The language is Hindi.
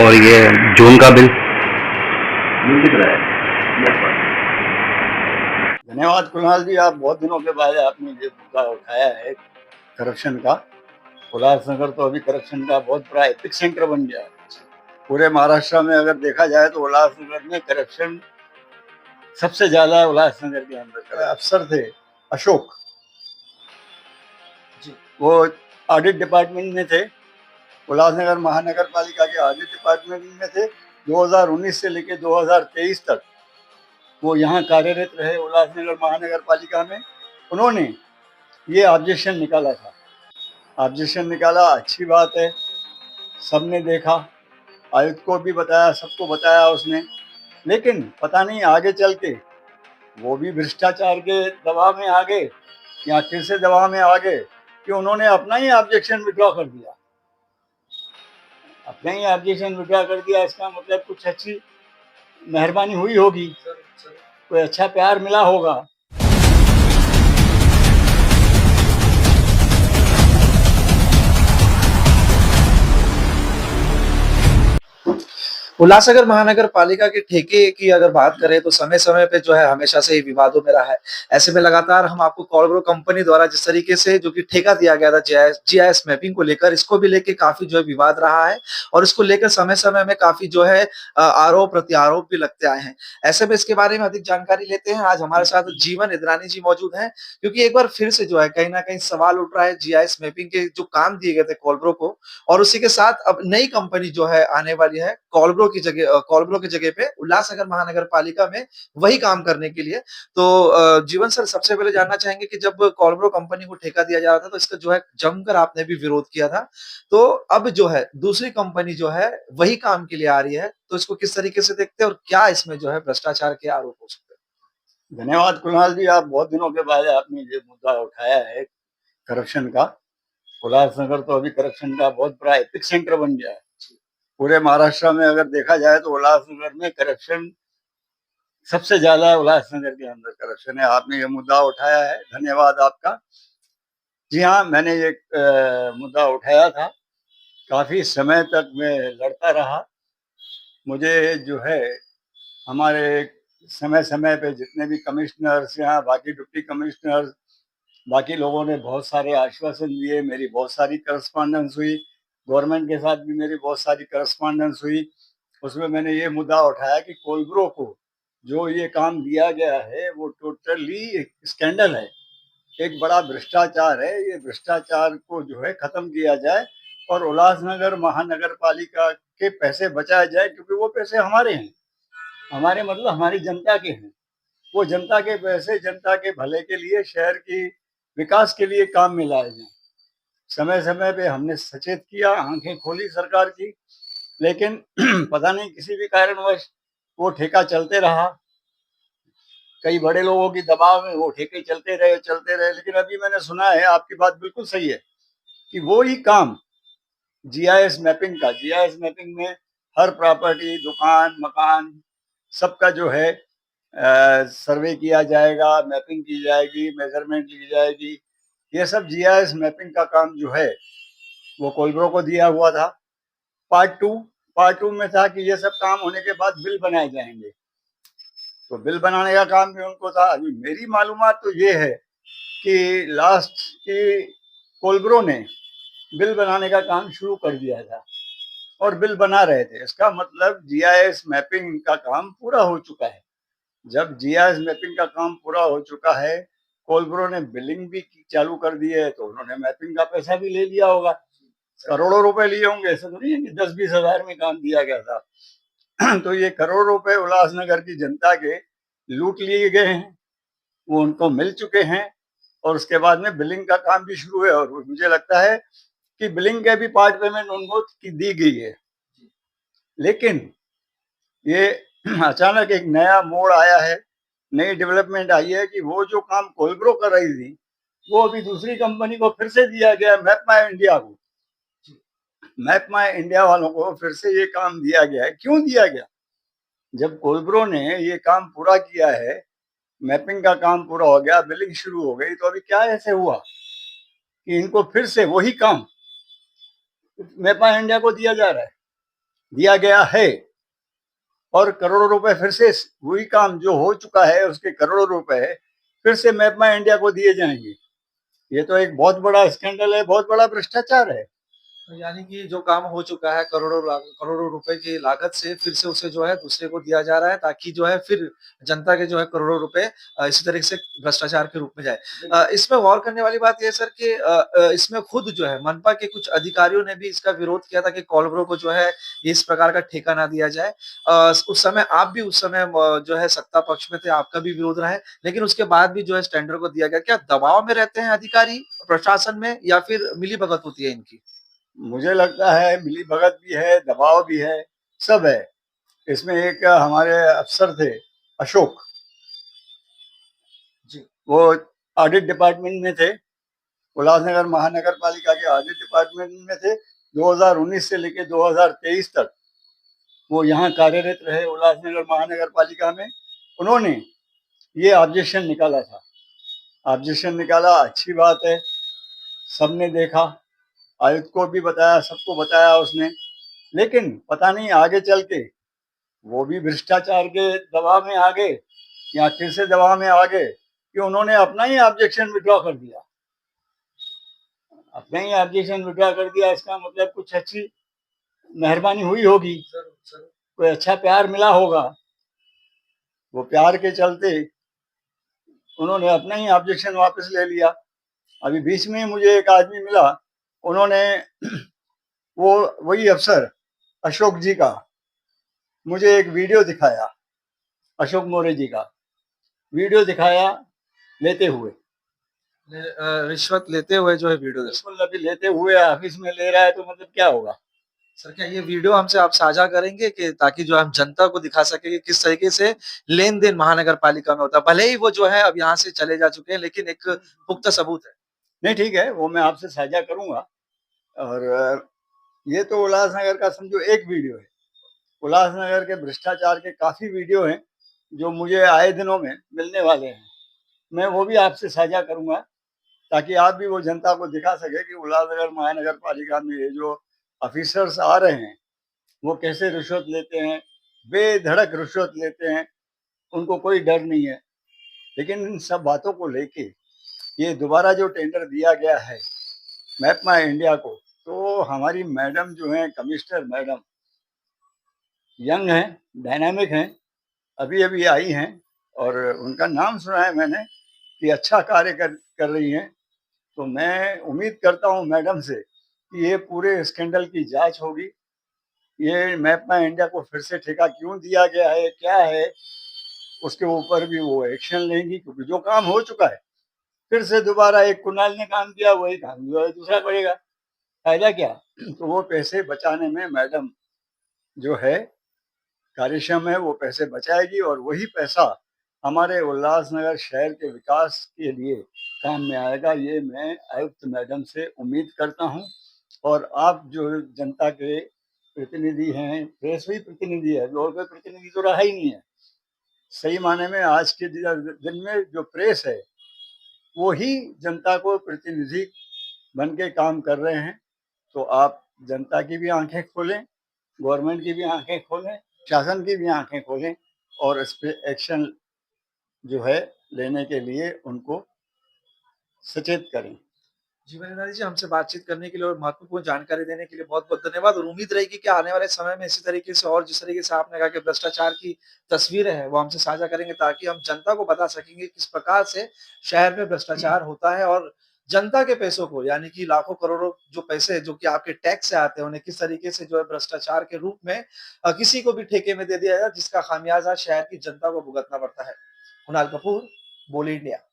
और ये जून का बिल कितना है? धन्यवाद कुणाल जी, आप बहुत दिनों के बाद आपने ये मुद्दा उठाया है करप्शन का। उल्लासनगर तो अभी करप्शन का बहुत बड़ा एपिक सेंटर बन गया है। पूरे महाराष्ट्र में अगर देखा जाए तो उल्लासनगर में करप्शन सबसे ज्यादा उल्लासनगर के अंदर। अफसर थे अशोक जी, वो ऑडिट डिपार्टमेंट में थे, उल्लासनगर महानगर पालिका के ऑडिट डिपार्टमेंट में थे। 2019 से लेकर 2023 तक वो यहाँ कार्यरत रहे उल्लासनगर महानगर पालिका में। उन्होंने ये ऑब्जेक्शन निकाला था। ऑब्जेक्शन निकाला, अच्छी बात है, सबने देखा, आयुक्त को भी बताया, सबको बताया उसने। लेकिन पता नहीं आगे चल के वो भी भ्रष्टाचार के दबाव में आ गए या फिर से दबाव में आ गए कि उन्होंने अपना ही ऑब्जेक्शन विड्रॉ कर दिया। अपना ही ऑब्जेक्शन विड्रॉ कर दिया, इसका मतलब कुछ अच्छी मेहरबानी हुई होगी, कोई अच्छा प्यार मिला होगा। उल्लासनगर महानगर पालिका के ठेके की अगर बात करें तो समय समय पे जो है हमेशा से ही विवादों में रहा है। ऐसे में लगातार हम आपको कॉलब्रो कंपनी द्वारा जिस तरीके से जो कि ठेका दिया गया था जीआईएस मैपिंग को लेकर, इसको भी लेके काफी जो है विवाद रहा है और इसको लेकर समय समय में काफी जो है आरोप प्रत्यारोप भी लगते आए हैं। ऐसे में इसके बारे में अधिक जानकारी लेते हैं। आज हमारे साथ जीवन इद्रानी जी मौजूद हैं, क्योंकि एक बार फिर से जो है कहीं ना कहीं सवाल उठ रहा है जीआईएस मैपिंग के जो काम दिए गए थे कॉलब्रो को, और उसी के साथ अब नई कंपनी जो है आने वाली है कॉलब्रो की जगह पे उल्लासनगर महानगर पालिका में वही काम करने के लिए। तो जीवन सर, सबसे पहले जानना चाहेंगे कि जब कॉलब्रो कंपनी को ठेका दिया जा रहा था तो इसका जो है जमकर आपने भी विरोध किया था। तो अब जो है दूसरी कंपनी जो है वही काम के लिए आ रही है, तो इसको किस तरीके से देखते हैं और क्या इसमें जो है भ्रष्टाचार के आरोप हो सकते हैं? धन्यवाद कुणाल जी, आप बहुत दिनों के बाद आपने ये मुद्दा उठाया है करप्शन का। उल्लासनगर तो अभी करप्शन का बहुत बड़ा एपिक सेंटर बन गया है। पूरे महाराष्ट्र में अगर देखा जाए तो उल्लासनगर में करप्शन सबसे ज्यादा उल्लासनगर के अंदर करप्शन है। आपने ये मुद्दा उठाया है, धन्यवाद आपका। जी हाँ, मैंने ये मुद्दा उठाया था, काफी समय तक मैं लड़ता रहा। मुझे जो है हमारे समय समय पे जितने भी कमिश्नर्स या बाकी डिप्टी कमिश्नर्स, बाकी लोगों ने बहुत सारे आश्वासन दिए, मेरी बहुत सारी करस्पॉन्डेंस हुई, गवर्नमेंट के साथ भी मेरी बहुत सारी करस्पॉन्डेंस हुई। उसमें मैंने ये मुद्दा उठाया कि कोलब्रो को जो ये काम दिया गया है वो टोटली एक स्कैंडल है, एक बड़ा भ्रष्टाचार है। ये भ्रष्टाचार को जो है खत्म किया जाए और उल्लासनगर महानगर पालिका के पैसे बचाए जाए, क्योंकि वो पैसे हमारे हैं, हमारे मतलब हमारी जनता के हैं। वो जनता के पैसे जनता के भले के लिए, शहर की विकास के लिए काम में लाए जाए। समय समय पे हमने सचेत किया, आंखें खोली सरकार की, लेकिन पता नहीं किसी भी कारणवश वो ठेका चलते रहा। कई बड़े लोगों की दबाव में वो ठेके चलते रहे। लेकिन अभी मैंने सुना है, आपकी बात बिल्कुल सही है, कि वो ही काम जीआईएस मैपिंग में हर प्रॉपर्टी, दुकान, मकान, सबका जो है सर्वे किया जाएगा, मैपिंग की जाएगी, मेजरमेंट ली जाएगी। ये सब जीआईएस मैपिंग का काम जो है वो कोलब्रो को दिया हुआ था। पार्ट टू में था कि ये सब काम होने के बाद बिल बनाए जाएंगे, तो बिल बनाने का काम भी उनको था। अभी मेरी मालूमात तो ये है कि लास्ट की कोलब्रो ने बिल बनाने का काम शुरू कर दिया था और बिल बना रहे थे। इसका मतलब जीआईएस मैपिंग का काम पूरा हो चुका है। जब जीआईएस मैपिंग का काम पूरा हो चुका है, कोलब्रो ने बिलिंग भी चालू कर दी है, तो उन्होंने मैपिंग का पैसा भी ले लिया होगा। करोड़ों रुपए लिए होंगे, ऐसा तो नहीं है कि 10-20 हजार में काम दिया गया था। तो ये करोड़ रुपए उल्लासनगर की जनता के लूट लिए गए हैं, वो उनको मिल चुके हैं और उसके बाद में बिलिंग का काम भी शुरू है। और मुझे लगता है कि बिलिंग के भी पार्ट पेमेंट उनको दी गई है। लेकिन ये अचानक एक नया मोड़ आया है, नई डेवलपमेंट आई है कि वो जो काम कोलब्रो कर रही थी वो अभी दूसरी कंपनी को फिर से दिया गया, मैप माई इंडिया को। मैप माई इंडिया वालों को फिर से ये काम दिया गया है। क्यों दिया गया? जब कोलब्रो ने ये काम पूरा किया है, मैपिंग का काम पूरा हो गया, बिलिंग शुरू हो गई, तो अभी क्या ऐसे हुआ कि इनको फिर से वही काम मैप माई इंडिया को दिया जा रहा है? दिया गया है और करोड़ों रुपए फिर से वही काम जो हो चुका है उसके करोड़ों रुपए फिर से मैप माई इंडिया को दिए जाएंगे। ये तो एक बहुत बड़ा स्कैंडल है, बहुत बड़ा भ्रष्टाचार है। यानी कि जो काम हो चुका है करोड़ों रुपए की लागत से फिर से उसे जो है दूसरे को दिया जा रहा है ताकि जो है फिर जनता के जो है करोड़ों रुपए इसी तरीके से भ्रष्टाचार के रूप में जाए। इसमें गौर करने वाली बात ये है सर कि इसमें खुद जो है मनपा के कुछ अधिकारियों ने भी इसका विरोध किया था कि कोलब्रो को जो है इस प्रकार का ठेका ना दिया जाए। उस समय आप भी उस समय जो है सत्ता पक्ष में थे, आपका भी विरोध रहा है, लेकिन उसके बाद भी जो है टेंडर को दिया गया। क्या दबाव में रहते हैं अधिकारी प्रशासन में या फिर मिलीभगत होती है इनकी? मुझे लगता है मिलीभगत भी है, दबाव भी है, सब है। इसमें एक हमारे अफसर थे अशोक, जी। वो ऑडिट डिपार्टमेंट में थे, उल्लासनगर महानगर पालिका के ऑडिट डिपार्टमेंट में थे। 2019 से लेकर 2023 तक वो यहाँ कार्यरत रहे उल्लासनगर महानगर पालिका में। उन्होंने ये ऑब्जेक्शन निकाला था। ऑब्जेक्शन निकाला, अच्छी बात है, सबने देखा, आयुक्त को भी बताया, सबको बताया उसने। लेकिन पता नहीं आगे चल के वो भी भ्रष्टाचार के दबाव में आ गए या फिर से दबाव में आ गए कि उन्होंने अपना ही ऑब्जेक्शन विड्रॉ कर दिया। अपना ही ऑब्जेक्शन विड्रॉ कर दिया, इसका मतलब कुछ अच्छी मेहरबानी हुई होगी, कोई अच्छा प्यार मिला होगा। वो प्यार के चलते उन्होंने अपना ही ऑब्जेक्शन वापस ले लिया। अभी बीच में मुझे एक आदमी मिला, उन्होंने वो वही अफसर अशोक जी का मुझे एक वीडियो दिखाया, अशोक मौर्य जी का वीडियो दिखाया लेते हुए। रिश्वत लेते हुए जो है वीडियो बिल्कुल, अभी लेते हुए ऑफिस में ले रहा है तो मतलब क्या होगा। सर क्या ये वीडियो हमसे आप साझा करेंगे कि ताकि जो हम जनता को दिखा सके कि किस तरीके से लेन-देन महानगर पालिका में होता है? भले ही वो जो है अब यहाँ से चले जा चुके हैं लेकिन एक पुख्ता सबूत है। नहीं, ठीक है, वो मैं आपसे साझा करूंगा। और ये तो उल्लासनगर का समझो एक वीडियो है। उल्लासनगर के भ्रष्टाचार के काफी वीडियो हैं जो मुझे आए दिनों में मिलने वाले हैं। मैं वो भी आपसे साझा करूंगा ताकि आप भी वो जनता को दिखा सके कि उल्लासनगर महानगर पालिका में ये जो ऑफिसर्स आ रहे हैं वो कैसे रिश्वत लेते हैं, बेधड़क रिश्वत लेते हैं, उनको कोई डर नहीं है। लेकिन इन सब बातों को लेके ये दोबारा जो टेंडर दिया गया है मैप माई इंडिया को, तो हमारी मैडम जो है कमिश्नर मैडम यंग हैं, डायनामिक हैं, अभी अभी आई हैं और उनका नाम सुना है मैंने कि अच्छा कार्य कर रही हैं। तो मैं उम्मीद करता हूँ मैडम से कि ये पूरे स्कैंडल की जांच होगी। ये मैप माई इंडिया को फिर से ठेका क्यों दिया गया है, क्या है, उसके ऊपर भी वो एक्शन लेंगी, क्योंकि जो काम हो चुका है फिर से दोबारा एक कुणाल ने काम किया वही काम जो है दूसरा करेगा, फायदा क्या। तो वो पैसे बचाने में मैडम जो है कार्यक्षम है, वो पैसे बचाएगी और वही पैसा हमारे उल्लासनगर शहर के विकास के लिए काम में आएगा। ये मैं आयुक्त मैडम से उम्मीद करता हूँ। और आप जो जनता के प्रतिनिधि हैं, प्रेस भी प्रतिनिधि है, और कोई प्रतिनिधि तो रहा ही नहीं है। सही माने में आज के दिन में जो प्रेस है वो ही जनता को प्रतिनिधि बन के काम कर रहे हैं। तो आप जनता की भी आंखें खोलें, गवर्नमेंट की भी आंखें खोलें, शासन की भी आंखें खोलें और इस पे एक्शन जो है लेने के लिए उनको सचेत करें। जी, मनींद्र जी हमसे बातचीत करने के लिए और महत्वपूर्ण जानकारी देने के लिए बहुत-बहुत धन्यवाद और उम्मीद रहेगी कि आने वाले समय में इसी तरीके से और जिस तरीके से आपने कहा कि भ्रष्टाचार की तस्वीरें हैं, वो हमसे साझा करेंगे ताकि हम जनता को बता सकेंगे किस प्रकार से शहर में भ्रष्टाचार होता है और जनता के पैसों को यानी कि लाखों करोड़ों जो पैसे जो कि आपके टैक्स से आते हैं, उन्हें किस तरीके से जो है भ्रष्टाचार के रूप में किसी को भी ठेके में दे दिया जाए जिसका खामियाजा शहर की जनता को भुगतना पड़ता है। कुणाल कपूर, बोल इंडिया।